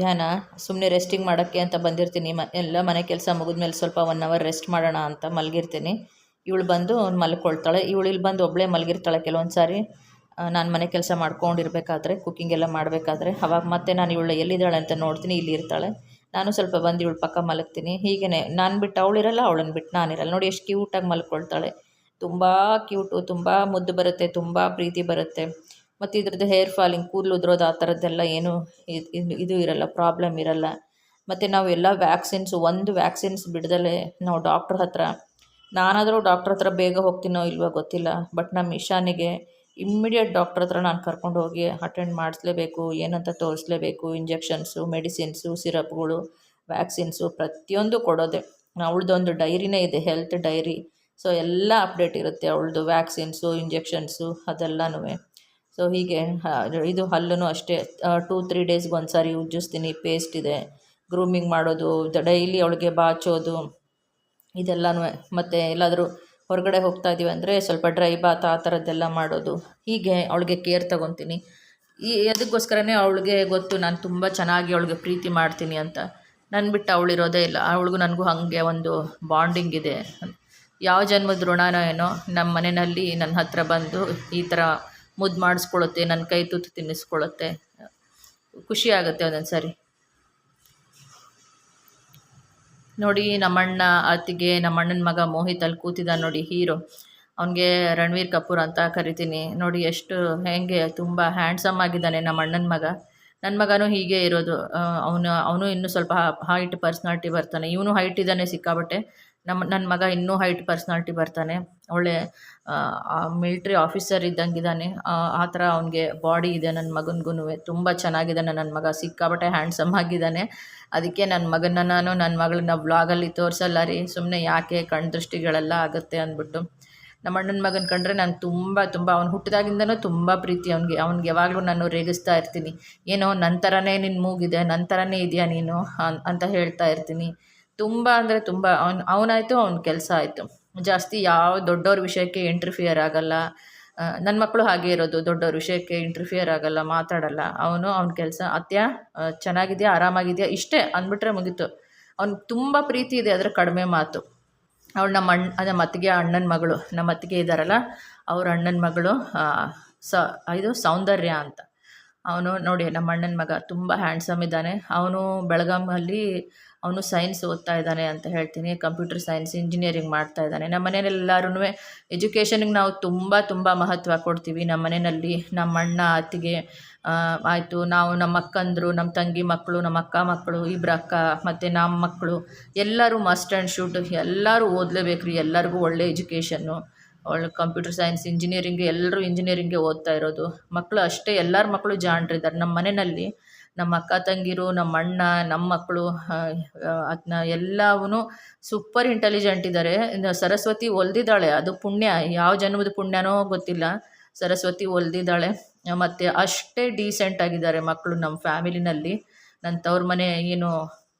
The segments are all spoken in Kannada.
ಮಧ್ಯಾಹ್ನ ಸುಮ್ಮನೆ ರೆಸ್ಟಿಂಗ್ ಮಾಡೋಕ್ಕೆ ಅಂತ ಬಂದಿರ್ತೀನಿ. ಎಲ್ಲ ಮನೆ ಕೆಲಸ ಮುಗಿದ್ಮೇಲೆ ಸ್ವಲ್ಪ 1 ಅವರ್ ರೆಸ್ಟ್ ಮಾಡೋಣ ಅಂತ ಮಲಗಿರ್ತೀನಿ. ಇವಳು ಬಂದು ಮಲ್ಕೊಳ್ತಾಳೆ. ಇವಳು ಇಲ್ಲಿ ಬಂದು ಒಬ್ಬಳೇ ಮಲಗಿರ್ತಾಳೆ ಕೆಲವೊಂದು ಸಾರಿ. ನಾನು ಮನೆ ಕೆಲಸ ಮಾಡ್ಕೊಂಡಿರ್ಬೇಕಾದ್ರೆ, ಕುಕ್ಕಿಂಗ್ ಎಲ್ಲ ಮಾಡಬೇಕಾದ್ರೆ ಅವಾಗ ಮತ್ತೆ ನಾನು ಇವಳು ಎಲ್ಲಿದ್ದಾಳೆ ಅಂತ ನೋಡ್ತೀನಿ, ಇಲ್ಲಿ ಇರ್ತಾಳೆ. ನಾನು ಸ್ವಲ್ಪ ಬಂದು ಇವಳು ಪಕ್ಕ ಮಲಗ್ತೀನಿ. ಹೀಗೇ ನಾನು ಬಿಟ್ಟು ಅವಳಿರಲ್ಲ, ಅವಳನ್ನು ಬಿಟ್ಟು ನಾನಿರಲ್ಲ. ನೋಡಿ ಎಷ್ಟು ಕ್ಯೂಟಾಗಿ ಮಲ್ಕೊಳ್ತಾಳೆ. ತುಂಬ ಕ್ಯೂಟು, ತುಂಬ ಮುದ್ದು ಬರುತ್ತೆ, ತುಂಬ ಪ್ರೀತಿ ಬರುತ್ತೆ. ಮತ್ತು ಇದ್ರದ್ದು ಹೇರ್ ಫಾಲಿಂಗ್, ಕೂದಲು ಉದುರೋದು ಆ ಥರದ್ದೆಲ್ಲ ಏನೂ ಇದು ಇರಲ್ಲ, ಪ್ರಾಬ್ಲಮ್ ಇರಲ್ಲ. ಮತ್ತು ನಾವು ಎಲ್ಲ ಒಂದು ವ್ಯಾಕ್ಸಿನ್ಸ್ ಬಿಡ್ದಲೇ ನಾವು ಡಾಕ್ಟ್ರ್ ಹತ್ರ, ನಾನಾದರೂ ಡಾಕ್ಟ್ರ್ ಹತ್ರ ಬೇಗ ಹೋಗ್ತೀನೋ ಇಲ್ವೋ ಗೊತ್ತಿಲ್ಲ, ಬಟ್ ನಮ್ಮ ಇಶಾನಿಗೆ ಇಮ್ಮಿಡಿಯೇಟ್ ಡಾಕ್ಟ್ರ್ ಹತ್ರ ನಾನು ಕರ್ಕೊಂಡು ಹೋಗಿ ಅಟೆಂಡ್ ಮಾಡಿಸ್ಲೇಬೇಕು, ಏನಂತ ತೋರಿಸ್ಲೇಬೇಕು. ಇಂಜೆಕ್ಷನ್ಸು, ಮೆಡಿಸಿನ್ಸು, ಸಿರಪ್ಗಳು, ವ್ಯಾಕ್ಸಿನ್ಸು ಪ್ರತಿಯೊಂದು ಕೊಡೋದೆ. ಅವಳದೊಂದು ಡೈರಿನೇ ಇದೆ, ಹೆಲ್ತ್ ಡೈರಿ. ಸೊ ಎಲ್ಲ ಅಪ್ಡೇಟ್ ಇರುತ್ತೆ ಅವಳದು, ವ್ಯಾಕ್ಸಿನ್ಸು, ಇಂಜೆಕ್ಷನ್ಸು ಅದೆಲ್ಲನೂ. ಸೊ ಹೀಗೆ ಇದು ಹಲ್ಲೂ ಅಷ್ಟೇ 2-3 ಡೇಸ್ಗೆ ಒಂದು ಸಾರಿ ಉಜ್ಜಿಸ್ತೀನಿ. ಪೇಸ್ಟ್ ಇದೆ, ಗ್ರೂಮಿಂಗ್ ಮಾಡೋದು, ಡೈಲಿ ಅವಳಿಗೆ ಬಾಚೋದು ಇದೆಲ್ಲನೂ. ಮತ್ತು ಎಲ್ಲಾದರೂ ಹೊರಗಡೆ ಹೋಗ್ತಾ ಇದ್ದೀವಿ ಅಂದರೆ ಸ್ವಲ್ಪ ಡ್ರೈ ಬಾತ್ ಆ ಥರದ್ದೆಲ್ಲ ಮಾಡೋದು. ಹೀಗೆ ಅವಳಿಗೆ ಕೇರ್ ತೊಗೊತೀನಿ. ಅದಕ್ಕೋಸ್ಕರನೇ ಅವಳಿಗೆ ಗೊತ್ತು ನಾನು ತುಂಬ ಚೆನ್ನಾಗಿ ಅವಳಿಗೆ ಪ್ರೀತಿ ಮಾಡ್ತೀನಿ ಅಂತ. ನನ್ನ ಬಿಟ್ಟು ಅವಳಿರೋದೇ ಇಲ್ಲ. ಅವಳಿಗೂ ನನಗೂ ಹಾಗೆ ಒಂದು ಬಾಂಡಿಂಗ್ ಇದೆ. ಯಾವ ಜನ್ಮದ ಋಣನೋ ಏನೋ, ನಮ್ಮ ಮನೆಯಲ್ಲಿ ನನ್ನ ಹತ್ರ ಬಂದು ಈ ಥರ ಮುದ್ದು ಮಾಡಿಸ್ಕೊಳ್ಳುತ್ತೆ, ನನ್ನ ಕೈ ತುತ್ತು ತಿನ್ನಿಸ್ಕೊಳ್ಳುತ್ತೆ. ಖುಷಿ ಆಗುತ್ತೆ ಒಂದೊಂದು ಸಾರಿ. ನೋಡಿ ನಮ್ಮಣ್ಣ ಅತ್ತಿಗೆ, ನಮ್ಮಣ್ಣನ ಮಗ ಮೋಹಿತ್ ಅಲ್ಲಿ ಕೂತಿದ್ದಾನೆ ನೋಡಿ, ಹೀರೋ. ಅವನಿಗೆ ರಣವೀರ್ ಕಪೂರ್ ಅಂತ ಕರಿತೀನಿ. ನೋಡಿ ಎಷ್ಟು ಹೆಂಗೆ ತುಂಬ ಹ್ಯಾಂಡ್ಸಮ್ ಆಗಿದ್ದಾನೆ ನಮ್ಮ ಅಣ್ಣನ ಮಗ. ನನ್ನ ಮಗನೂ ಹೀಗೆ ಇರೋದು. ಅವನು ಇನ್ನೂ ಸ್ವಲ್ಪ ಹೈಟ್ ಪರ್ಸ್ನಾಲಿಟಿ ಬರ್ತಾನೆ. ಇವನು ಹೈಟ್ ಇದ್ದಾನೆ ಸಿಕ್ಕಾಬಟ್ಟೆ. ನನ್ನ ಮಗ ಇನ್ನೂ ಹೈಟ್ ಪರ್ಸ್ನಾಲಿಟಿ ಬರ್ತಾನೆ. ಒಳ್ಳೆ ಮಿಲ್ಟ್ರಿ ಆಫೀಸರ್ ಇದ್ದಂಗಿದ್ದಾನೆ. ಆ ಥರ ಅವನಿಗೆ ಬಾಡಿ ಇದೆ. ನನ್ನ ಮಗನಿಗೂ ತುಂಬ ಚೆನ್ನಾಗಿದ್ದಾನೆ. ನನ್ನ ಮಗ ಸಿಕ್ಕಾಬಟ್ಟೆ ಹ್ಯಾಂಡ್ಸಮ್ ಆಗಿದ್ದಾನೆ. ಅದಕ್ಕೆ ನನ್ನ ಮಗಳನ್ನ ವ್ಲಾಗಲ್ಲಿ ತೋರಿಸಲ್ಲ ರೀ, ಸುಮ್ಮನೆ ಯಾಕೆ ಕಣ್ಣು ದೃಷ್ಟಿಗಳೆಲ್ಲ ಆಗುತ್ತೆ ಅಂದ್ಬಿಟ್ಟು. ನಮ್ಮ ಅಣ್ಣನ ಮಗನ ಕಂಡ್ರೆ ನಾನು ತುಂಬ ಅವ್ನು ಹುಟ್ಟಿದಾಗಿಂದನೂ ತುಂಬ ಪ್ರೀತಿ ಅವನಿಗೆ. ಯಾವಾಗಲೂ ನಾನು ರೇಗಿಸ್ತಾ ಇರ್ತೀನಿ, ಏನೋ ನನ್ನ ಥರನೇ ನಿನ್ನ ಮೂಗಿದೆ, ನನ್ನ ಥರನೇ ಇದೆಯಾ ನೀನು ಅಂತ ಹೇಳ್ತಾ ಇರ್ತೀನಿ. ತುಂಬ ಅಂದರೆ ತುಂಬ ಅವನಾಯಿತು, ಅವನ ಕೆಲಸ ಆಯಿತು. ಜಾಸ್ತಿ ಯಾವ ದೊಡ್ಡವ್ರ ವಿಷಯಕ್ಕೆ ಇಂಟರ್ಫಿಯರ್ ಆಗಲ್ಲ. ನನ್ನ ಮಕ್ಕಳು ಹಾಗೆ ಇರೋದು, ದೊಡ್ಡವ್ರ ವಿಷಯಕ್ಕೆ ಇಂಟರ್ಫಿಯರ್ ಆಗಲ್ಲ, ಮಾತಾಡಲ್ಲ. ಅವನ ಕೆಲಸ, ಅತ್ಯ ಚೆನ್ನಾಗಿದೆಯಾ, ಆರಾಮಾಗಿದೆಯಾ, ಇಷ್ಟೇ ಅಂದ್ಬಿಟ್ರೆ ಮುಗೀತು. ಅವ್ನಿಗೆ ತುಂಬ ಪ್ರೀತಿ ಇದೆ, ಆದರೆ ಕಡಿಮೆ ಮಾತು. ಅವಳು ನಮ್ಮ ಅತ್ತಿಗೆ ಅಣ್ಣನ ಮಗಳು, ನಮ್ಮ ಅತ್ತಿಗೆ ಇದ್ದಾರಲ್ಲ ಅವ್ರ ಅಣ್ಣನ ಮಗಳು. ಇದು ಸೌಂದರ್ಯ ಅಂತ. ಅವನು ನೋಡಿ ನಮ್ಮ ಅಣ್ಣನ ಮಗ ತುಂಬ ಹ್ಯಾಂಡ್ಸಮ್ ಇದ್ದಾನೆ. ಅವನು ಬೆಳಗಾಮಲ್ಲಿ ಅವನು ಸೈನ್ಸ್ ಓದ್ತಾ ಇದ್ದಾನೆ ಅಂತ ಹೇಳ್ತೀನಿ. ಕಂಪ್ಯೂಟರ್ ಸೈನ್ಸ್, ಇಂಜಿನಿಯರಿಂಗ್ ಮಾಡ್ತಾ ಇದ್ದಾನೆ. ನಮ್ಮ ಮನೆಯಲ್ಲೆಲ್ಲರೂ ಎಜುಕೇಷನಿಗೆ ನಾವು ತುಂಬ ಮಹತ್ವ ಕೊಡ್ತೀವಿ. ನಮ್ಮ ಮನೆಯಲ್ಲಿ ನಮ್ಮ ಅಣ್ಣ ಅತ್ತಿಗೆ ಆಯಿತು, ನಾವು ನಮ್ಮ ಅಕ್ಕಂದರು, ನಮ್ಮ ತಂಗಿ ಮಕ್ಕಳು, ನಮ್ಮ ಅಕ್ಕ ಮಕ್ಕಳು, ಇಬ್ಬರು ಅಕ್ಕ ಮತ್ತು ನಮ್ಮ ಮಕ್ಕಳು ಎಲ್ಲರೂ ಮಸ್ಟ್ ಆ್ಯಂಡ್ ಶುಡ್ ಎಲ್ಲರೂ ಓದಲೇಬೇಕು ರೀ. ಎಲ್ಲರಿಗೂ ಒಳ್ಳೆ ಎಜುಕೇಷನ್ನು, ಒಳ್ಳೆ ಕಂಪ್ಯೂಟರ್ ಸೈನ್ಸ್, ಇಂಜಿನಿಯರಿಂಗ್, ಎಲ್ಲರೂ ಇಂಜಿನಿಯರಿಂಗ್ಗೆ ಓದ್ತಾ ಇರೋದು. ಮಕ್ಕಳು ಅಷ್ಟೇ, ಎಲ್ಲರ ಮಕ್ಕಳು ಜಾಣರಿದ್ದಾರೆ ನಮ್ಮ ಮನೆಯಲ್ಲಿ. ನಮ್ಮ ಅಕ್ಕ ತಂಗಿರು, ನಮ್ಮ ಅಣ್ಣ, ನಮ್ಮ ಮಕ್ಕಳು ಅದನ್ನ ಎಲ್ಲವೂ ಸೂಪರ್ ಇಂಟೆಲಿಜೆಂಟ್ ಇದ್ದಾರೆ. ಸರಸ್ವತಿ ಒಲ್ದಿದ್ದಾಳೆ, ಅದು ಪುಣ್ಯ, ಯಾವ ಜನ್ಮದ ಪುಣ್ಯನೋ ಗೊತ್ತಿಲ್ಲ. ಸರಸ್ವತಿ ಒಲ್ದಿದ್ದಾಳೆ. ಮತ್ತು ಅಷ್ಟೇ ಡೀಸೆಂಟ್ ಆಗಿದ್ದಾರೆ ಮಕ್ಕಳು ನಮ್ಮ ಫ್ಯಾಮಿಲಿನಲ್ಲಿ. ನನ್ನ ತವ್ರ ಮನೆ ಏನು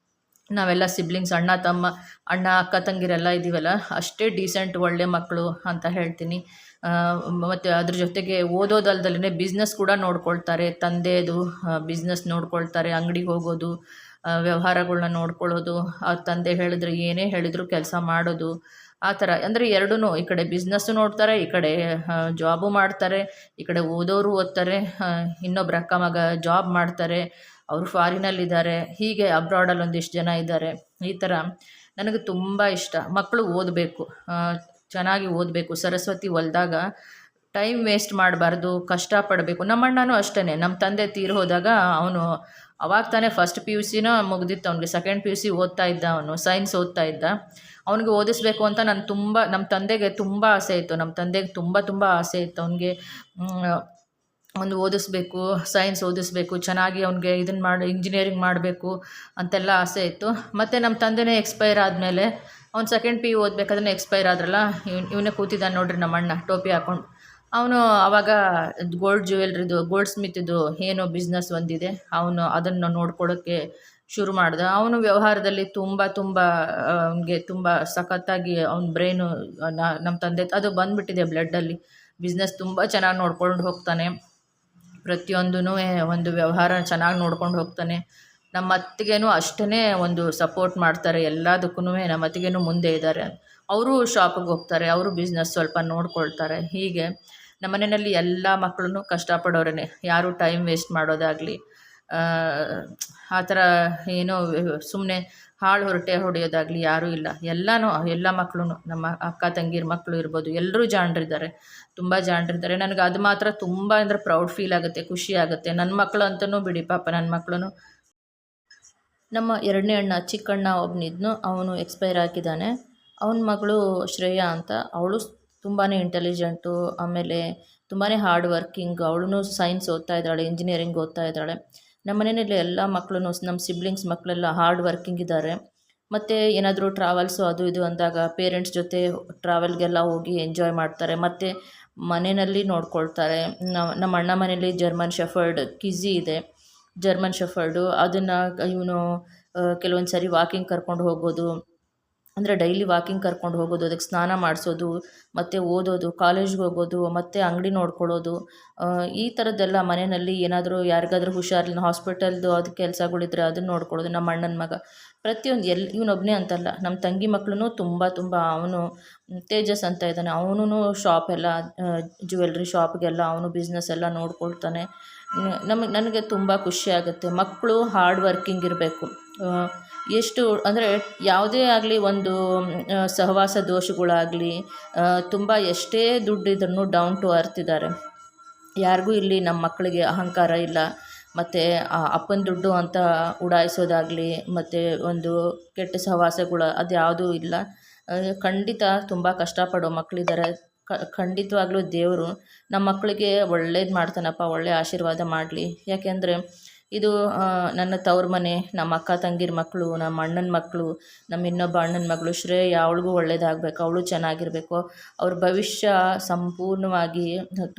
ನಾವೆಲ್ಲ ಸಿಬ್ಲಿಂಗ್ಸ್, ಅಣ್ಣ ಅಕ್ಕ ತಂಗಿರೆಲ್ಲ ಇದ್ದೀವಲ್ಲ, ಅಷ್ಟೇ ಡೀಸೆಂಟ್ ಒಳ್ಳೆ ಮಕ್ಕಳು ಅಂತ ಹೇಳ್ತೀನಿ. ಮತ್ತು ಅದ್ರ ಜೊತೆಗೆ ಓದೋದಲ್ದಲೇ ಬಿಸ್ನೆಸ್ ಕೂಡ ನೋಡ್ಕೊಳ್ತಾರೆ. ತಂದೆದು ಬಿಸ್ನೆಸ್ ನೋಡ್ಕೊಳ್ತಾರೆ, ಅಂಗಡಿಗೆ ಹೋಗೋದು, ವ್ಯವಹಾರಗಳ್ನ ನೋಡ್ಕೊಳ್ಳೋದು, ಅವ್ರ ತಂದೆ ಹೇಳಿದ್ರೆ ಏನೇ ಹೇಳಿದ್ರು ಕೆಲಸ ಮಾಡೋದು, ಆ ಥರ. ಅಂದರೆ ಎರಡೂ, ಈ ಕಡೆ ಬಿಸ್ನೆಸ್ಸು ನೋಡ್ತಾರೆ, ಈ ಕಡೆ ಜಾಬು ಮಾಡ್ತಾರೆ, ಈ ಕಡೆ ಓದೋರು ಓದ್ತಾರೆ, ಇನ್ನೊಬ್ರು ಅಕ್ಕ ಮಗ ಜಾಬ್ ಮಾಡ್ತಾರೆ, ಅವರು ಫಾರಿನಲ್ಲಿದ್ದಾರೆ. ಹೀಗೆ ಅಬ್ರಾಡಲ್ಲಿ ಒಂದಿಷ್ಟು ಜನ ಇದ್ದಾರೆ. ಈ ಥರ ನನಗೆ ತುಂಬ ಇಷ್ಟ. ಮಕ್ಕಳು ಓದಬೇಕು, ಚೆನ್ನಾಗಿ ಓದಬೇಕು. ಸರಸ್ವತಿ ಒಲ್ದಾಗ ಟೈಮ್ ವೇಸ್ಟ್ ಮಾಡಬಾರ್ದು, ಕಷ್ಟಪಡಬೇಕು. ನಮ್ಮ ಅಣ್ಣನೂ ಅಷ್ಟೇ. ನಮ್ಮ ತಂದೆ ತೀರಿ ಹೋದಾಗ ಅವನು ಅವಾಗ ತಾನೇ ಫಸ್ಟ್ PUCನೂ ಮುಗ್ದಿತ್ತು ಅವನಿಗೆ. ಸೆಕೆಂಡ್ PUC ಓದ್ತಾ ಇದ್ದ, ಅವನು ಸೈನ್ಸ್ ಓದ್ತಾ ಇದ್ದ. ಅವನಿಗೆ ಓದಿಸ್ಬೇಕು ಅಂತ ನಮ್ಮ ತಂದೆಗೆ ತುಂಬ ಆಸೆ ಇತ್ತು. ನಮ್ಮ ತಂದೆಗೆ ತುಂಬ ಆಸೆ ಇತ್ತು ಅವನಿಗೆ ಒಂದು ಓದಿಸ್ಬೇಕು, ಸೈನ್ಸ್ ಓದಿಸ್ಬೇಕು, ಚೆನ್ನಾಗಿ ಅವ್ನಿಗೆ ಇಂಜಿನಿಯರಿಂಗ್ ಮಾಡಬೇಕು ಅಂತೆಲ್ಲ ಆಸೆ ಇತ್ತು. ಮತ್ತು ನಮ್ಮ ತಂದೆನೇ ಎಕ್ಸ್ಪೈರ್ ಆದಮೇಲೆ ಅವ್ನು ಸೆಕೆಂಡ್ PU ಓದಬೇಕಾದ್ರೆ ಎಕ್ಸ್ಪೈರ್ ಆದ್ರಲ್ಲ, ಇವನೇ ಕೂತಿದ್ದಾನೆ ನೋಡ್ರಿ ನಮ್ಮ ಅಣ್ಣ, ಟೋಪಿ ಹಾಕ್ಕೊಂಡು. ಅವನು ಆವಾಗ ಗೋಲ್ಡ್ ಸ್ಮಿತಿದು ಏನೋ ಬಿಸ್ನೆಸ್ ಒಂದಿದೆ, ಅವನು ಅದನ್ನು ನೋಡ್ಕೊಳ್ಳೋಕ್ಕೆ ಶುರು ಮಾಡ್ದೆ. ಅವನು ವ್ಯವಹಾರದಲ್ಲಿ ತುಂಬ ಅವನಿಗೆ ತುಂಬ ಸಖತ್ತಾಗಿ ಅವ್ನ ಬ್ರೈನು, ನಮ್ಮ ತಂದೆ ಅದು ಬಂದುಬಿಟ್ಟಿದೆ ಬ್ಲಡ್ಡಲ್ಲಿ. ಬಿಸ್ನೆಸ್ ತುಂಬ ಚೆನ್ನಾಗಿ ನೋಡ್ಕೊಂಡು ಹೋಗ್ತಾನೆ. ಪ್ರತಿಯೊಂದೂ ಒಂದು ವ್ಯವಹಾರ ಚೆನ್ನಾಗಿ ನೋಡ್ಕೊಂಡು ಹೋಗ್ತಾನೆ. ನಮ್ಮ ಅತ್ತಿಗೆನೂ ಅಷ್ಟೇ ಒಂದು ಸಪೋರ್ಟ್ ಮಾಡ್ತಾರೆ ಎಲ್ಲದಕ್ಕೂ. ನಮ್ಮ ಅತ್ತಿಗೆನೂ ಮುಂದೆ ಇದ್ದಾರೆ. ಅವರು ಶಾಪಿಗೆ ಹೋಗ್ತಾರೆ, ಅವರು ಬಿಸ್ನೆಸ್ ಸ್ವಲ್ಪ ನೋಡ್ಕೊಳ್ತಾರೆ. ಹೀಗೆ ನಮ್ಮ ಮನೆಯಲ್ಲಿ ಎಲ್ಲ ಮಕ್ಕಳೂ ಕಷ್ಟಪಡೋರೇ, ಯಾರೂ ಟೈಮ್ ವೇಸ್ಟ್ ಮಾಡೋದಾಗಲಿ ಆ ಥರ ಏನೋ ಸುಮ್ಮನೆ ಹಾಳು ಹೊರಟೆ ಹೊಡೆಯೋದಾಗಲಿ ಯಾರೂ ಇಲ್ಲ. ಎಲ್ಲ ಮಕ್ಕಳು, ನಮ್ಮ ಅಕ್ಕ ತಂಗಿರ ಮಕ್ಕಳು ಇರ್ಬೋದು, ಎಲ್ಲರೂ ಜಾಣರಿದ್ದಾರೆ, ತುಂಬ ಜಾಣರಿದ್ದಾರೆ. ನನಗೆ ಅದು ಮಾತ್ರ ತುಂಬ ಅಂದರೆ ಪ್ರೌಡ್ ಫೀಲ್ ಆಗುತ್ತೆ, ಖುಷಿ ಆಗುತ್ತೆ. ನನ್ನ ಮಕ್ಕಳು ಅಂತಲೂ ಬಿಡಿ, ಪಾಪ ನನ್ನ ಮಕ್ಕಳು. ನಮ್ಮ ಎರಡನೇ ಅಣ್ಣ, ಚಿಕ್ಕಣ್ಣ ಒಬ್ಬನಿದ್ನು, ಅವನು ಎಕ್ಸ್ಪೈರ್ ಆಗಿದ್ದಾನೆ. ಅವನ ಮಗಳು ಶ್ರೇಯಾ ಅಂತ, ಅವಳು ತುಂಬಾ ಇಂಟೆಲಿಜೆಂಟು, ಆಮೇಲೆ ತುಂಬಾ ಹಾರ್ಡ್ ವರ್ಕಿಂಗ್. ಅವಳು ಸೈನ್ಸ್ ಓದ್ತಾ ಇದ್ದಾಳೆ, ಇಂಜಿನಿಯರಿಂಗ್ ಓದ್ತಾ ಇದ್ದಾಳೆ. ನಮ್ಮ ಮನೆಯಲ್ಲಿ ಎಲ್ಲ ಮಕ್ಕಳು, ನಮ್ಮ ಸಿಬ್ಲಿಂಗ್ಸ್ ಮಕ್ಕಳೆಲ್ಲ ಹಾರ್ಡ್ ವರ್ಕಿಂಗ್ ಇದ್ದಾರೆ. ಮತ್ತು ಏನಾದರೂ ಟ್ರಾವೆಲ್ಸು ಅದು ಇದು ಅಂದಾಗ ಪೇರೆಂಟ್ಸ್ ಜೊತೆ ಟ್ರಾವೆಲ್ಗೆಲ್ಲ ಹೋಗಿ ಎಂಜಾಯ್ ಮಾಡ್ತಾರೆ, ಮತ್ತು ಮನೆಯಲ್ಲಿ ನೋಡ್ಕೊಳ್ತಾರೆ. ನಮ್ಮ ಅಣ್ಣ ಮನೇಲಿ ಜರ್ಮನ್ ಶೆಫರ್ಡ್ ಕಿಝಿ ಇದೆ, ಜರ್ಮನ್ ಶೆಫರ್ಡು. ಅದನ್ನು ಇವನು ಕೆಲವೊಂದು ಸರಿ ವಾಕಿಂಗ್ ಕರ್ಕೊಂಡು ಹೋಗೋದು, ಅಂದರೆ ಡೈಲಿ ವಾಕಿಂಗ್ ಕರ್ಕೊಂಡು ಹೋಗೋದು, ಅದಕ್ಕೆ ಸ್ನಾನ ಮಾಡಿಸೋದು, ಮತ್ತು ಓದೋದು, ಕಾಲೇಜ್ಗೆ ಹೋಗೋದು, ಮತ್ತು ಅಂಗಡಿ ನೋಡ್ಕೊಳ್ಳೋದು, ಈ ಥರದ್ದೆಲ್ಲ ಮನೆಯಲ್ಲಿ. ಏನಾದರೂ ಯಾರಿಗಾದ್ರೂ ಹುಷಾರಿಲ್ಲ, ಹಾಸ್ಪಿಟಲ್ದು ಅದು ಕೆಲಸಗಳಿದ್ರೆ ಅದನ್ನು ನೋಡ್ಕೊಳ್ಳೋದು. ನಮ್ಮ ಅಣ್ಣನ ಮಗ ಪ್ರತಿಯೊಂದು ಇವನೊಬ್ಬನೇ ಅಂತಲ್ಲ, ನಮ್ಮ ತಂಗಿ ಮಕ್ಕಳು ತುಂಬ ಅವನು ತೇಜಸ್ ಅಂತ ಇದ್ದಾನೆ, ಅವನು ಶಾಪೆಲ್ಲ ಜ್ಯುವೆಲ್ರಿ ಶಾಪ್ಗೆಲ್ಲ ಅವನು ಬಿಸ್ನೆಸ್ ಎಲ್ಲ ನೋಡ್ಕೊಳ್ತಾನೆ. ನನಗೆ ತುಂಬ ಖುಷಿ ಆಗುತ್ತೆ. ಮಕ್ಕಳು ಹಾರ್ಡ್ ವರ್ಕಿಂಗ್ ಇರಬೇಕು. ಎಷ್ಟು ಅಂದರೆ ಯಾವುದೇ ಆಗಲಿ, ಒಂದು ಸಹವಾಸ ದೋಷಗಳಾಗಲಿ, ತುಂಬ ಎಷ್ಟೇ ದುಡ್ಡಿದ್ರೂ ಡೌನ್ ಟು ಅರ್ತ್ ಇದ್ದಾರೆ. ಯಾರಿಗೂ ಇಲ್ಲಿ ನಮ್ಮ ಮಕ್ಕಳಿಗೆ ಅಹಂಕಾರ ಇಲ್ಲ, ಮತ್ತು ಅಪ್ಪನ ದುಡ್ಡು ಅಂತ ಉಡಾಯಿಸೋದಾಗಲಿ, ಮತ್ತು ಒಂದು ಕೆಟ್ಟ ಸಹವಾಸಗಳು ಅದು ಯಾವುದೂ ಇಲ್ಲ. ಖಂಡಿತ ತುಂಬ ಕಷ್ಟಪಡೋ ಮಕ್ಕಳಿದ್ದಾರೆ. ಖಂಡಿತವಾಗ್ಲೂ ದೇವರು ನಮ್ಮ ಮಕ್ಕಳಿಗೆ ಒಳ್ಳೇದು ಮಾಡ್ತಾನಪ್ಪ, ಒಳ್ಳೆಯ ಆಶೀರ್ವಾದ ಮಾಡಲಿ. ಯಾಕೆಂದರೆ ಇದು ನನ್ನ ತವ್ರ ಮನೆ, ನಮ್ಮ ಅಕ್ಕ ತಂಗಿರ ಮಕ್ಕಳು, ನಮ್ಮ ಅಣ್ಣನ ಮಕ್ಕಳು, ನಮ್ಮ ಇನ್ನೊಬ್ಬ ಅಣ್ಣನ ಮಗಳು ಶ್ರೇಯಾ, ಅವಳಿಗೂ ಒಳ್ಳೇದಾಗಬೇಕು, ಅವಳು ಚೆನ್ನಾಗಿರಬೇಕು, ಅವ್ರ ಭವಿಷ್ಯ ಸಂಪೂರ್ಣವಾಗಿ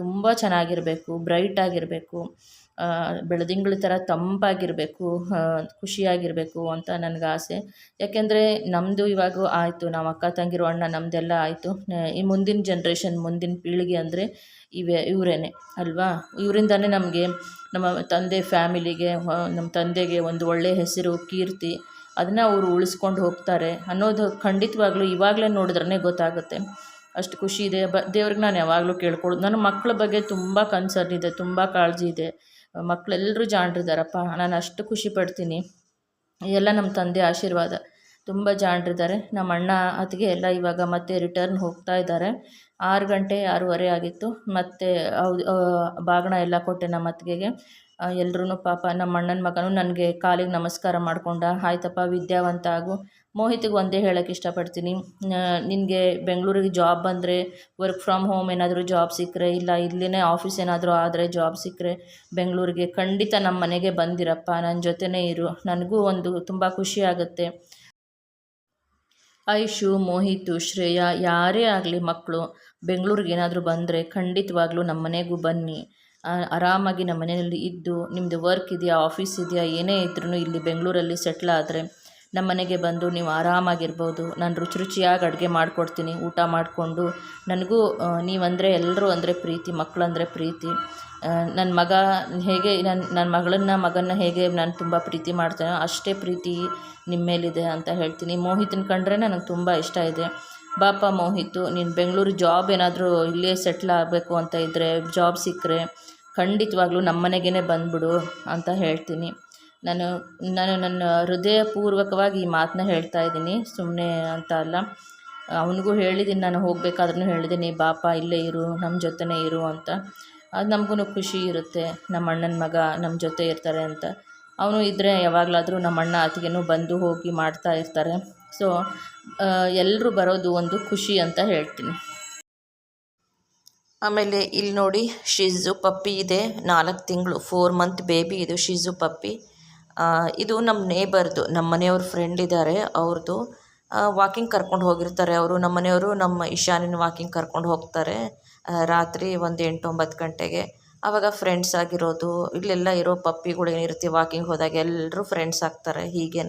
ತುಂಬ ಚೆನ್ನಾಗಿರಬೇಕು, ಬ್ರೈಟಾಗಿರಬೇಕು, ಬೆಳದಿಂಗಳ ಥರ ತಂಪಾಗಿರಬೇಕು, ಖುಷಿಯಾಗಿರಬೇಕು ಅಂತ ನನಗೆ ಆಸೆ. ಯಾಕೆಂದರೆ ನಮ್ಮದು ಇವಾಗ ಆಯಿತು, ನಾವು ಅಕ್ಕ ತಂಗಿರು ಅಣ್ಣ ನಮ್ಮದೆಲ್ಲ ಆಯಿತು. ಈ ಮುಂದಿನ ಜನ್ರೇಷನ್, ಮುಂದಿನ ಪೀಳಿಗೆ ಅಂದರೆ ಇವರೇ ಅಲ್ವಾ. ಇವರಿಂದನೇ ನಮಗೆ, ನಮ್ಮ ತಂದೆ ಫ್ಯಾಮಿಲಿಗೆ, ನಮ್ಮ ತಂದೆಗೆ ಒಂದು ಒಳ್ಳೆಯ ಹೆಸರು, ಕೀರ್ತಿ, ಅದನ್ನು ಅವರು ಉಳಿಸ್ಕೊಂಡು ಹೋಗ್ತಾರೆ ಅನ್ನೋದು ಖಂಡಿತವಾಗ್ಲೂ ಇವಾಗಲೇ ನೋಡಿದ್ರೇ ಗೊತ್ತಾಗುತ್ತೆ. ಅಷ್ಟು ಖುಷಿ ಇದೆ. ದೇವ್ರಿಗೆ ನಾನು ಯಾವಾಗಲೂ ಕೇಳ್ಕೊಳ್ಳೋದು, ನನ್ನ ಮಕ್ಕಳ ಬಗ್ಗೆ ತುಂಬ ಕನ್ಸರ್ನ್ ಇದೆ, ತುಂಬ ಕಾಳಜಿ ಇದೆ. ಮಕ್ಕಳೆಲ್ಲರೂ ಜಾಣರಿದ್ದಾರಪ್ಪ, ನಾನು ಅಷ್ಟು ಖುಷಿ ಪಡ್ತೀನಿ. ಎಲ್ಲ ನಮ್ಮ ತಂದೆ ಆಶೀರ್ವಾದ. ತುಂಬ ಜಾಣರಿದ್ದಾರೆ. ನಮ್ಮ ಅಣ್ಣ ಅತ್ತಿಗೆ ಎಲ್ಲ ಇವಾಗ ಮತ್ತೆ ರಿಟರ್ನ್ ಹೋಗ್ತಾ ಇದ್ದಾರೆ. 6 ಗಂಟೆ 6:30 ಆಗಿತ್ತು. ಮತ್ತು ಬಾಗಿಣ ಎಲ್ಲ ಕೊಟ್ಟೆ ನಮ್ಮ ಅತ್ತಿಗೆಗೆ. ಎಲ್ಲರೂ ಪಾಪ ನಮ್ಮ ಅಣ್ಣನ ಮಗನೂ ನನಗೆ ಕಾಲಿಗೆ ನಮಸ್ಕಾರ ಮಾಡ್ಕೊಂಡ. ಆಯ್ತಪ್ಪ, ವಿದ್ಯಾವಂತ ಆಗು. ಮೋಹಿತ್ಗೆ ಒಂದೇ ಹೇಳೋಕ್ಕೆ ಇಷ್ಟಪಡ್ತೀನಿ, ನಿನಗೆ ಬೆಂಗಳೂರಿಗೆ ಜಾಬ್ ಬಂದರೆ, ವರ್ಕ್ ಫ್ರಮ್ ಹೋಮ್ ಏನಾದರೂ ಜಾಬ್ ಸಿಕ್ಕರೆ, ಇಲ್ಲ ಇಲ್ಲಿನೇ ಆಫೀಸ್ ಏನಾದರೂ ಆದರೆ ಜಾಬ್ ಸಿಕ್ಕರೆ ಬೆಂಗಳೂರಿಗೆ ಖಂಡಿತ ನಮ್ಮ ಮನೆಗೆ ಬಂದಿರಪ್ಪ, ನನ್ನ ಜೊತೆನೇ ಇರು. ನನಗೂ ಒಂದು ತುಂಬ ಖುಷಿ ಆಗುತ್ತೆ. ಐಶು, ಮೋಹಿತು, ಶ್ರೇಯಾ ಯಾರೇ ಆಗಲಿ ಮಕ್ಕಳು ಬೆಂಗಳೂರಿಗೆ ಏನಾದರೂ ಬಂದರೆ ಖಂಡಿತವಾಗ್ಲೂ ನಮ್ಮ ಮನೆಗೂ ಬನ್ನಿ. ಆರಾಮಾಗಿ ನಮ್ಮ ಮನೆಯಲ್ಲಿ ಇದ್ದು, ನಿಮ್ಮದು ವರ್ಕ್ ಇದೆಯಾ, ಆಫೀಸ್ ಇದೆಯಾ, ಏನೇ ಇದ್ರೂ ಇಲ್ಲಿ ಬೆಂಗಳೂರಲ್ಲಿ ಸೆಟ್ಲ್ ಆದರೆ ನಮ್ಮ ಮನೆಗೆ ಬಂದು ನೀವು ಆರಾಮಾಗಿರ್ಬೋದು. ನಾನು ರುಚಿಯಾಗಿ ಅಡುಗೆ ಮಾಡಿಕೊಡ್ತೀನಿ, ಊಟ ಮಾಡಿಕೊಂಡು. ನನಗೂ ನೀವಂದರೆ, ಎಲ್ಲರೂ ಅಂದರೆ ಪ್ರೀತಿ, ಮಕ್ಕಳಂದರೆ ಪ್ರೀತಿ. ನನ್ನ ಮಗ ಹೇಗೆ, ನನ್ನ ಮಗನ ಹೇಗೆ ನಾನು ತುಂಬ ಪ್ರೀತಿ ಮಾಡ್ತೇನೋ ಅಷ್ಟೇ ಪ್ರೀತಿ ನಿಮ್ಮ ಮೇಲಿದೆ ಅಂತ ಹೇಳ್ತೀನಿ. ಮೋಹಿತನ ಕಂಡ್ರೆ ನನಗೆ ತುಂಬ ಇಷ್ಟ ಇದೆ. ಬಾಪ ಮೋಹಿತು, ನೀನು ಬೆಂಗಳೂರು ಜಾಬ್ ಏನಾದರೂ ಇಲ್ಲೇ ಸೆಟ್ಲ್ ಆಗಬೇಕು ಅಂತ ಇದ್ದರೆ, ಜಾಬ್ ಸಿಕ್ಕರೆ ಖಂಡಿತವಾಗ್ಲೂ ನಮ್ಮ ಮನೆಗೇ ಬಂದುಬಿಡು ಅಂತ ಹೇಳ್ತೀನಿ. ನಾನು ನನ್ನ ಹೃದಯಪೂರ್ವಕವಾಗಿ ಈ ಮಾತನ್ನ ಹೇಳ್ತಾ ಇದ್ದೀನಿ, ಸುಮ್ಮನೆ ಅಂತ ಅಲ್ಲ. ಅವನಿಗೂ ಹೇಳಿದ್ದೀನಿ, ನಾನು ಹೋಗಬೇಕಾದ್ರೂ ಹೇಳಿದ್ದೀನಿ, ಬಾಪ ಇಲ್ಲೇ ಇರು, ನಮ್ಮ ಜೊತೆನೇ ಇರು ಅಂತ. ಅದು ನಮಗೂ ಖುಷಿ ಇರುತ್ತೆ, ನಮ್ಮ ಅಣ್ಣನ ಮಗ ನಮ್ಮ ಜೊತೆ ಇರ್ತಾರೆ ಅಂತ. ಅವನು ಇದ್ದರೆ ಯಾವಾಗಲಾದರೂ ನಮ್ಮ ಅಣ್ಣ ಅತ್ತಿಗೆನೂ ಬಂದು ಹೋಗಿ ಮಾಡ್ತಾ ಇರ್ತಾರೆ. ಸೊ ಎಲ್ಲರೂ ಬರೋದು ಒಂದು ಖುಷಿ ಅಂತ ಹೇಳ್ತೀನಿ. ಆಮೇಲೆ ಇಲ್ಲಿ ನೋಡಿ, ಶಿಜು ಪಪ್ಪಿ ಇದೆ, 4 ತಿಂಗಳು, 4 ಮಂತ್ ಬೇಬಿ ಇದು ಶಿಜು ಪಪ್ಪಿ. ಇದು ನಮ್ಮ ನೇಬರ್ದು, ನಮ್ಮ ಮನೆಯವ್ರ ಫ್ರೆಂಡ್ ಇದ್ದಾರೆ, ಅವ್ರದ್ದು. ವಾಕಿಂಗ್ ಕರ್ಕೊಂಡು ಹೋಗಿರ್ತಾರೆ ಅವರು. ನಮ್ಮ ಮನೆಯವರು ನಮ್ಮ ಇಶಾನಿನ ವಾಕಿಂಗ್ ಕರ್ಕೊಂಡು ಹೋಗ್ತಾರೆ ರಾತ್ರಿ ಒಂದು 8-9 ಗಂಟೆಗೆ. ಆವಾಗ ಫ್ರೆಂಡ್ಸ್ ಆಗಿರೋದು, ಇಲ್ಲೆಲ್ಲ ಇರೋ ಪಪ್ಪಿಗಳು ಏನಿರುತ್ತೆ ವಾಕಿಂಗ್ ಹೋದಾಗ ಎಲ್ಲರೂ ಫ್ರೆಂಡ್ಸ್ ಆಗ್ತಾರೆ. ಹೀಗೇ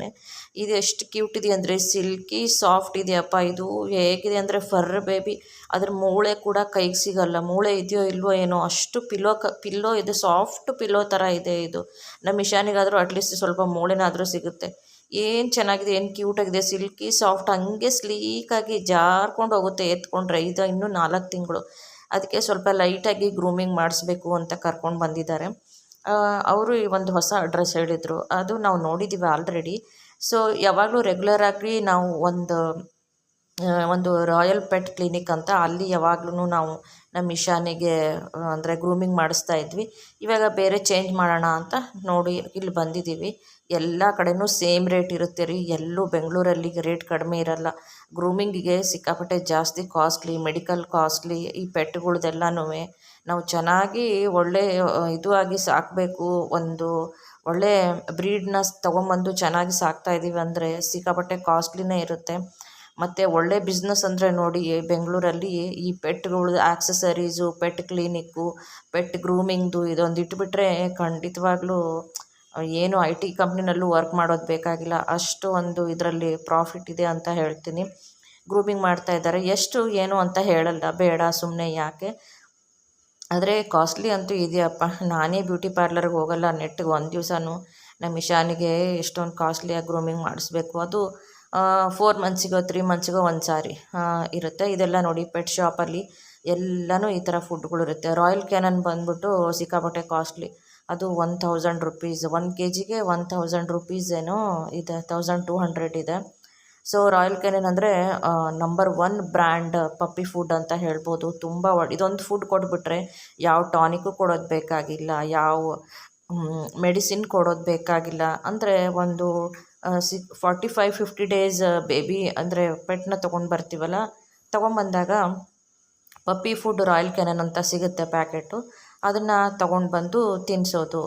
ಇದು ಎಷ್ಟು ಕ್ಯೂಟ್ ಇದೆ ಅಂದರೆ ಸಿಲ್ಕಿ ಸಾಫ್ಟ್ ಇದೆಯಪ್ಪ. ಇದು ಹೇಗಿದೆ ಅಂದರೆ ಫರ್ ಬೇಬಿ. ಅದ್ರ ಮೂಳೆ ಕೂಡ ಕೈಗೆ ಸಿಗಲ್ಲ. ಮೂಳೆ ಇದೆಯೋ ಇಲ್ವೋ ಏನೋ, ಅಷ್ಟು ಪಿಲ್ಲೋ ಇದೆ, ಸಾಫ್ಟ್ ಪಿಲ್ಲೋ ಥರ ಇದೆ ಇದು. ನಮ್ಮ ಇಶಾನಿಗಾದರೂ ಅಟ್ಲೀಸ್ಟ್ ಸ್ವಲ್ಪ ಮೂಳೆನಾದರೂ ಸಿಗುತ್ತೆ. ಏನು ಚೆನ್ನಾಗಿದೆ, ಏನು ಕ್ಯೂಟಾಗಿದೆ, ಸಿಲ್ಕಿ ಸಾಫ್ಟ್, ಹಂಗೆ ಸ್ಲೀಕಾಗಿ ಜಾರ್ಕೊಂಡು ಹೋಗುತ್ತೆ ಎತ್ಕೊಂಡ್ರೆ. ಇದು ಇನ್ನೂ 4 ತಿಂಗಳು. ಅದಕ್ಕೆ ಸ್ವಲ್ಪ ಲೈಟಾಗಿ ಗ್ರೂಮಿಂಗ್ ಮಾಡಿಸ್ಬೇಕು ಅಂತ ಕರ್ಕೊಂಡು ಬಂದಿದ್ದಾರೆ. ಅವರು ಈ ಒಂದು ಹೊಸ ಅಡ್ರೆಸ್ ಹೇಳಿದರು, ಅದು ನಾವು ನೋಡಿದ್ದೀವಿ ಆಲ್ರೆಡಿ. ಸೊ ಯಾವಾಗಲೂ ರೆಗ್ಯುಲರಾಗಿ ನಾವು ಒಂದು ರಾಯಲ್ ಪೆಟ್ ಕ್ಲಿನಿಕ್ ಅಂತ ಅಲ್ಲಿ ಯಾವಾಗ್ಲೂ ನಾವು ನಮ್ಮ ಇಶಾನಿಗೆ ಅಂದರೆ ಗ್ರೂಮಿಂಗ್ ಮಾಡಿಸ್ತಾ ಇದ್ವಿ. ಇವಾಗ ಬೇರೆ ಚೇಂಜ್ ಮಾಡೋಣ ಅಂತ ನೋಡಿ ಇಲ್ಲಿ ಬಂದಿದ್ದೀವಿ. ಎಲ್ಲ ಕಡೆಯೂ ಸೇಮ್ ರೇಟ್ ಇರುತ್ತೆ ರೀ. ಎಲ್ಲೂ ಬೆಂಗಳೂರಲ್ಲಿ ರೇಟ್ ಕಡಿಮೆ ಇರಲ್ಲ. ಗ್ರೂಮಿಂಗಿಗೆ ಸಿಕ್ಕಾಪಟ್ಟೆ ಜಾಸ್ತಿ ಕಾಸ್ಟ್ಲಿ, ಮೆಡಿಕಲ್ ಕಾಸ್ಟ್ಲಿ. ಈ ಪೆಟ್ಗಳದೆಲ್ಲನೂ ನಾವು ಚೆನ್ನಾಗಿ ಒಳ್ಳೆ ಇದು ಆಗಿ ಸಾಕಬೇಕು. ಒಂದು ಒಳ್ಳೆ ಬ್ರೀಡ್ನ ತೊಗೊಂಬಂದು ಚೆನ್ನಾಗಿ ಸಾಕ್ತಾಯಿದ್ದೀವಿ ಅಂದರೆ ಸಿಕ್ಕಾಪಟ್ಟೆ ಕಾಸ್ಟ್ಲಿನೇ ಇರುತ್ತೆ. ಮತ್ತು ಒಳ್ಳೆ ಬಿಸ್ನೆಸ್ ಅಂದರೆ ನೋಡಿ ಬೆಂಗಳೂರಲ್ಲಿ ಈ ಪೆಟ್ಗಳು ಆಕ್ಸಸರೀಸು, ಪೆಟ್ ಕ್ಲಿನಿಕ್ಕು, ಪೆಟ್ ಗ್ರೂಮಿಂಗ್ದು ಇದೊಂದು ಇಟ್ಬಿಟ್ರೆ ಖಂಡಿತವಾಗ್ಲೂ ಏನು IT ಕಂಪ್ನಿನಲ್ಲೂ ವರ್ಕ್ ಮಾಡೋದು ಬೇಕಾಗಿಲ್ಲ. ಅಷ್ಟು ಒಂದು ಇದರಲ್ಲಿ ಪ್ರಾಫಿಟ್ ಇದೆ ಅಂತ ಹೇಳ್ತೀನಿ. ಗ್ರೂಮಿಂಗ್ ಮಾಡ್ತಾಯಿದ್ದಾರೆ. ಎಷ್ಟು ಏನು ಅಂತ ಹೇಳಲ್ಲ, ಬೇಡ ಸುಮ್ಮನೆ ಯಾಕೆ. ಆದರೆ ಕಾಸ್ಟ್ಲಿ ಅಂತೂ ಇದೆಯಪ್ಪ. ನಾನೇ ಬ್ಯೂಟಿ ಪಾರ್ಲರ್ಗೆ ಹೋಗಲ್ಲ ನೆಟ್ಟಿಗೆ ಒಂದು ದಿವಸನೂ. ನಮ್ಮ ಇಶಾನಿಗೆ ಎಷ್ಟೊಂದು ಕಾಸ್ಟ್ಲಿಯಾಗಿ ಗ್ರೂಮಿಂಗ್ ಮಾಡಿಸ್ಬೇಕು. ಅದು 4 ಮಂತ್ಸಿಗೋ 3 ಮಂತ್ಸಿಗೋ ಒಂದು ಸಾರಿ ಇರುತ್ತೆ. ಇದೆಲ್ಲ ನೋಡಿ ಪೆಟ್ ಶಾಪಲ್ಲಿ ಎಲ್ಲನೂ ಈ ಥರ ಫುಡ್ಗಳಿರುತ್ತೆ. ರಾಯಲ್ ಕ್ಯಾನನ್ ಬಂದ್ಬಿಟ್ಟು ಸಿಕ್ಕಾಪಟ್ಟೆ ಕಾಸ್ಟ್ಲಿ. ಅದು 1000 ರುಪೀಸ್, 1 kgಗೆ 1000 ರುಪೀಸ್ ಏನೋ ಇದೆ, 1200 ಇದೆ. ಸೊ ರಾಯಲ್ ಕ್ಯಾನನ್ ಅಂದರೆ ನಂಬರ್ 1 ಬ್ರ್ಯಾಂಡ್ ಪಪ್ಪಿ ಫುಡ್ ಅಂತ ಹೇಳ್ಬೋದು. ತುಂಬ ಇದೊಂದು ಫುಡ್ ಕೊಟ್ಬಿಟ್ರೆ ಯಾವ ಟಾನಿಕ್ಕು ಕೊಡೋದು ಬೇಕಾಗಿಲ್ಲ, ಯಾವ ಮೆಡಿಸಿನ್ ಕೊಡೋದು ಬೇಕಾಗಿಲ್ಲ. ಅಂದರೆ ಒಂದು 45-50 ಡೇಸ್ ಬೇಬಿ ಅಂದರೆ ಪೆಟ್ನ ತೊಗೊಂಡು ಬರ್ತೀವಲ್ಲ, ತೊಗೊಂಬಂದಾಗ ಪಪ್ಪಿ ಫುಡ್ ರಾಯಲ್ ಕ್ಯಾನನ್ ಅಂತ ಸಿಗುತ್ತೆ ಪ್ಯಾಕೆಟು. ಅದನ್ನು ತೊಗೊಂಡು ಬಂದು ತಿನ್ನಿಸೋದು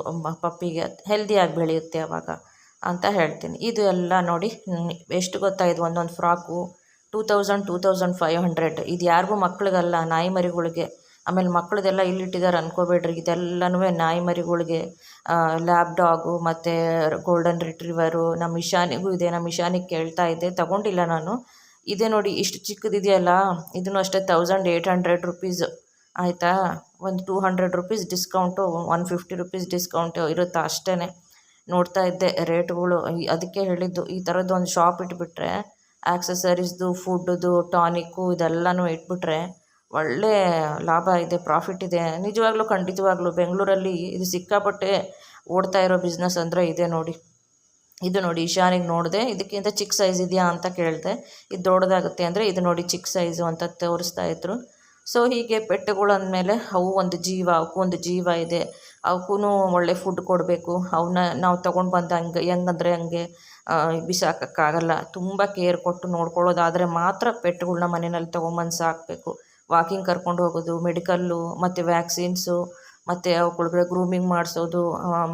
ಪಪ್ಪಿಗೆ, ಹೆಲ್ದಿಯಾಗಿ ಬೆಳೆಯುತ್ತೆ ಅವಾಗ ಅಂತ ಹೇಳ್ತೀನಿ. ಇದು ಎಲ್ಲ ನೋಡಿ ಎಷ್ಟು ಗೊತ್ತಾ, ಇದು ಒಂದೊಂದು ಫ್ರಾಕು 2500. ಇದು ಯಾರಿಗೂ ಮಕ್ಳಿಗಲ್ಲ, ನಾಯಿ ಮರಿಗಳಿಗೆ. ಆಮೇಲೆ ಮಕ್ಕಳದೆಲ್ಲ ಇಲ್ಲಿಟ್ಟಿದ್ದಾರೆ ಅಂದ್ಕೋಬೇಡ್ರಿ. ಇದೆಲ್ಲನೂ ನಾಯಿ ಮರಿಗಳಿಗೆ, ಲ್ಯಾಬ್ ಡಾಗು ಮತ್ತು ಗೋಲ್ಡನ್ ರಿಟ್ರೀವರು. ನಮ್ಮ ಇಶಾನಿಗೂ ಇದೆ. ನಮ್ಮ ಇಶಾನಿಗೆ ಕೇಳ್ತಾ ಇದ್ದೆ, ತೊಗೊಂಡಿಲ್ಲ ನಾನು. ಇದೇ ನೋಡಿ ಇಷ್ಟು ಚಿಕ್ಕದಿದೆಯಲ್ಲ, ಇದನ್ನು ಅಷ್ಟೇ 1800 ರುಪೀಸ್ ಆಯಿತಾ. ಒಂದು 200 ರುಪೀಸ್ ಡಿಸ್ಕೌಂಟು, 150 ರುಪೀಸ್ ಡಿಸ್ಕೌಂಟು ಇರುತ್ತೆ ಅಷ್ಟೇ. ನೋಡ್ತಾ ಇದ್ದೆ ರೇಟ್ಗಳು. ಅದಕ್ಕೆ ಹೇಳಿದ್ದು, ಈ ಥರದ್ದು ಒಂದು ಶಾಪ್ ಇಟ್ಬಿಟ್ರೆ ಆಕ್ಸಸರೀಸ್ದು, ಫುಡ್ದು, ಟಾನಿಕ್ಕು ಇದೆಲ್ಲನೂ ಇಟ್ಬಿಟ್ರೆ ಒಳ್ಳೆ ಲಾಭ ಇದೆ, ಪ್ರಾಫಿಟ್ ಇದೆ. ನಿಜವಾಗ್ಲೂ ಖಂಡಿತವಾಗ್ಲೂ ಬೆಂಗಳೂರಲ್ಲಿ ಇದು ಸಿಕ್ಕಾಪಟ್ಟೆ ಓಡ್ತಾ ಇರೋ ಬಿಸ್ನೆಸ್ ಅಂದರೆ ಇದೆ ನೋಡಿ. ಇದು ನೋಡಿ ಇಶಾನಿಗೆ ನೋಡಿದೆ, ಇದಕ್ಕಿಂತ ಚಿಕ್ಕ ಸೈಜ್ ಇದೆಯಾ ಅಂತ ಕೇಳಿದೆ. ಇದು ದೊಡ್ಡದಾಗುತ್ತೆ ಅಂದರೆ ಇದು ನೋಡಿ ಚಿಕ್ಕ ಸೈಜು ಅಂತ ತೋರಿಸ್ತಾ ಇದ್ರು. ಸೊ ಹೀಗೆ ಪೆಟ್ಟುಗಳು ಅಂದಮೇಲೆ ಅವು ಒಂದು ಜೀವ, ಅವಕ್ಕೂ ಒಂದು ಜೀವ ಇದೆ. ಅವಕ್ಕೂ ಒಳ್ಳೆ ಫುಡ್ ಕೊಡಬೇಕು. ಅವನ್ನ ನಾವು ತೊಗೊಂಡು ಬಂದು ಹೆಂಗಂದರೆ ಹಂಗೆ ಬಿಸಾಕೋಕ್ಕಾಗಲ್ಲ. ತುಂಬ ಕೇರ್ ಕೊಟ್ಟು ನೋಡ್ಕೊಳ್ಳೋದಾದರೆ ಮಾತ್ರ ಪೆಟ್ಟುಗಳ್ನ ಮನೆಯಲ್ಲಿ ತೊಗೊಂಬಂದು ಸಾಕಬೇಕು. ವಾಕಿಂಗ್ ಕರ್ಕೊಂಡು ಹೋಗೋದು, ಮೆಡಿಕಲ್ಲು ಮತ್ತು ವ್ಯಾಕ್ಸಿನ್ಸು ಮತ್ತು ಅವುಗಳಿಗೆ ಗ್ರೂಮಿಂಗ್ ಮಾಡಿಸೋದು,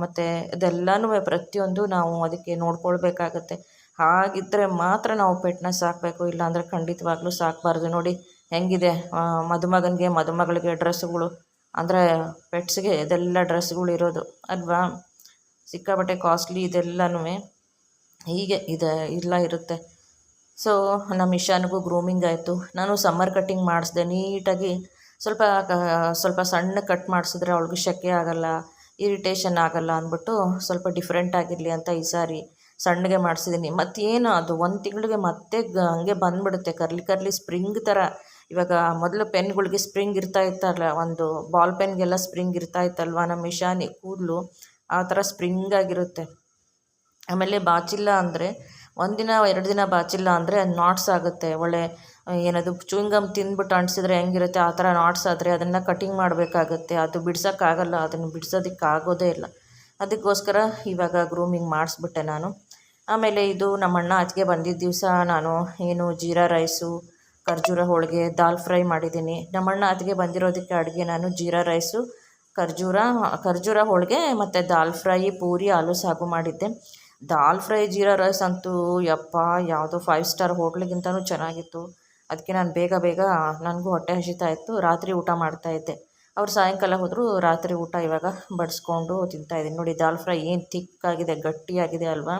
ಮತ್ತು ಇದೆಲ್ಲನೂ ಪ್ರತಿಯೊಂದು ನಾವು ಅದಕ್ಕೆ ನೋಡ್ಕೊಳ್ಬೇಕಾಗತ್ತೆ. ಹಾಗಿದ್ದರೆ ಮಾತ್ರ ನಾವು ಪೆಟ್ಟನ್ನ ಸಾಕಬೇಕು, ಇಲ್ಲಾಂದರೆ ಖಂಡಿತವಾಗ್ಲೂ ಸಾಕಬಾರ್ದು. ನೋಡಿ ಹೆಂಗಿದೆ, ಮದುಮಗಳಿಗೆ ಡ್ರೆಸ್ಸುಗಳು, ಅಂದರೆ ಪೆಟ್ಸ್ಗೆ ಇದೆಲ್ಲ ಡ್ರೆಸ್ಗಳು ಇರೋದು ಅಲ್ವಾ. ಸಿಕ್ಕಾಪಟ್ಟೆ ಕಾಸ್ಟ್ಲಿ ಇದೆಲ್ಲನೂ ಹೀಗೆ ಇಲ್ಲ ಇರುತ್ತೆ. ಸೊ ನಮ್ಮ ಇಶಾನಿಗೂ ಗ್ರೂಮಿಂಗ್ ಆಯಿತು. ನಾನು ಸಮ್ಮರ್ ಕಟ್ಟಿಂಗ್ ಮಾಡಿಸ್ದೆ ನೀಟಾಗಿ. ಸ್ವಲ್ಪ ಸಣ್ಣ ಕಟ್ ಮಾಡಿಸಿದ್ರೆ ಅವಳಿಗೆ ಶೆಕೆ ಆಗೋಲ್ಲ, ಇರಿಟೇಷನ್ ಆಗೋಲ್ಲ ಅಂದ್ಬಿಟ್ಟು ಸ್ವಲ್ಪ ಡಿಫ್ರೆಂಟ್ ಆಗಿರಲಿ ಅಂತ ಈ ಸಾರಿ ಸಣ್ಣಗೆ ಮಾಡಿಸಿದ್ದೀನಿ. ಮತ್ತೇನು ಅದು 1 ತಿಂಗಳಿಗೆ ಮತ್ತೆ ಹಂಗೆ ಬಂದುಬಿಡುತ್ತೆ, ಕರ್ಲಿ ಸ್ಪ್ರಿಂಗ್ ಥರ. ಇವಾಗ ಮೊದಲು ಪೆನ್ಗಳಿಗೆ ಸ್ಪ್ರಿಂಗ್ ಇತ್ತಲ್ಲ, ಒಂದು ಬಾಲ್ ಪೆನ್ಗೆಲ್ಲ ಸ್ಪ್ರಿಂಗ್ ಇತ್ತಲ್ವ, ನಮ್ಮ ಇಶಾನಿ ಕೂದಲು ಆ ಥರ ಸ್ಪ್ರಿಂಗ್ ಆಗಿರುತ್ತೆ. ಆಮೇಲೆ ಬಾಚಿಲ್ಲ ಅಂದರೆ 1 ದಿನ 2 ದಿನ ಬಾಚಿಲ್ಲ ಅಂದರೆ ನಾಟ್ಸ್ ಆಗುತ್ತೆ. ಒಳ್ಳೆ ಏನದು ಚೂಯಿಂಗಮ್ ತಿಂದ್ಬಿಟ್ಟು ಅಂಟಿಸಿದ್ರೆ ಹೆಂಗಿರುತ್ತೆ ಆ ಥರ ನಾಟ್ಸ್ ಆದರೆ ಅದನ್ನು ಕಟಿಂಗ್ ಮಾಡಬೇಕಾಗತ್ತೆ. ಅದು ಬಿಡ್ಸೋಕ್ಕಾಗಲ್ಲ, ಅದನ್ನು ಬಿಡ್ಸೋದಕ್ಕಾಗೋದೇ ಇಲ್ಲ. ಅದಕ್ಕೋಸ್ಕರ ಇವಾಗ ಗ್ರೂಮಿಂಗ್ ಮಾಡಿಸ್ಬಿಟ್ಟೆ ನಾನು. ಆಮೇಲೆ ಇದು ನಮ್ಮ ಅಣ್ಣ ಅತ್ತಿಗೆ ಬಂದಿದ್ದ ದಿವಸ ನಾನು ಜೀರಾ ರೈಸು, ಖರ್ಜೂರ ಹೋಳಿಗೆ, ದಾಲ್ ಫ್ರೈ ಮಾಡಿದ್ದೀನಿ. ನಮ್ಮ ಅಣ್ಣ ಅತ್ತಿಗೆ ಬಂದಿರೋದಕ್ಕೆ ಅಡುಗೆ ನಾನು ಜೀರಾ ರೈಸು, ಖರ್ಜೂರ ಹೋಳಿಗೆ ಮತ್ತು ದಾಲ್ ಫ್ರೈ, ಪೂರಿ, ಆಲೂ ಸಾಗು ಮಾಡಿದ್ದೆ. ದಾಲ್ ಫ್ರೈ ಜೀರಾ ರೈಸ್ ಅಂತೂ ಯಪ್ಪ ಯಾವುದೋ 5 ಸ್ಟಾರ್ ಹೋಟ್ಲಿಗಿಂತನೂ ಚೆನ್ನಾಗಿತ್ತು. ಅದಕ್ಕೆ ನಾನು ಬೇಗ ನನಗೂ ಹೊಟ್ಟೆ ಹಸಿತಾ ಇತ್ತು, ರಾತ್ರಿ ಊಟ ಮಾಡ್ತಾಯಿದ್ದೆ. ಅವ್ರು ಸಾಯಂಕಾಲ ಹೋದರೂ ರಾತ್ರಿ ಊಟ ಇವಾಗ ಬಡಿಸ್ಕೊಂಡು ತಿಂತಾಯಿದ್ದೀನಿ. ನೋಡಿ ದಾಲ್ ಫ್ರೈ ಏನು ಥಿಕ್ಕಾಗಿದೆ, ಗಟ್ಟಿಯಾಗಿದೆ ಅಲ್ವಾ.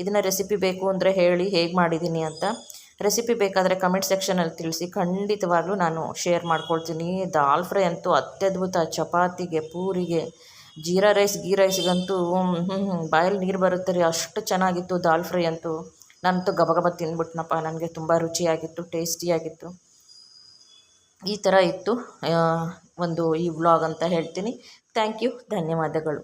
ಇದನ್ನು ರೆಸಿಪಿ ಬೇಕು ಅಂದರೆ ಹೇಳಿ ಹೇಗೆ ಮಾಡಿದ್ದೀನಿ ಅಂತ. ರೆಸಿಪಿ ಬೇಕಾದರೆ ಕಮೆಂಟ್ ಸೆಕ್ಷನಲ್ಲಿ ತಿಳಿಸಿ, ಖಂಡಿತವಾಗ್ಲೂ ನಾನು ಶೇರ್ ಮಾಡ್ಕೊಳ್ತೀನಿ. ದಾಲ್ ಫ್ರೈ ಅಂತೂ ಅತ್ಯದ್ಭುತ. ಚಪಾತಿಗೆ, ಪೂರಿಗೆ, ಜೀರಾ ರೈಸ್, ಗೀ ರೈಸ್ಗಂತೂ ಬಾಯಲ್ಲಿ ನೀರು ಬರುತ್ತೆ ರೀ, ಅಷ್ಟು ಚೆನ್ನಾಗಿತ್ತು ದಾಲ್ ಫ್ರೈ ಅಂತೂ. ನಾನಂತೂ ಗಬಗಬ ತಿಂದ್ಬಿಟ್ನಪ್ಪ, ನನಗೆ ತುಂಬ ರುಚಿಯಾಗಿತ್ತು, ಟೇಸ್ಟಿಯಾಗಿತ್ತು. ಈ ಥರ ಇತ್ತು ಒಂದು ಈ ವ್ಲಾಗ್ ಅಂತ ಹೇಳ್ತೀನಿ. ಥ್ಯಾಂಕ್ ಯು, ಧನ್ಯವಾದಗಳು.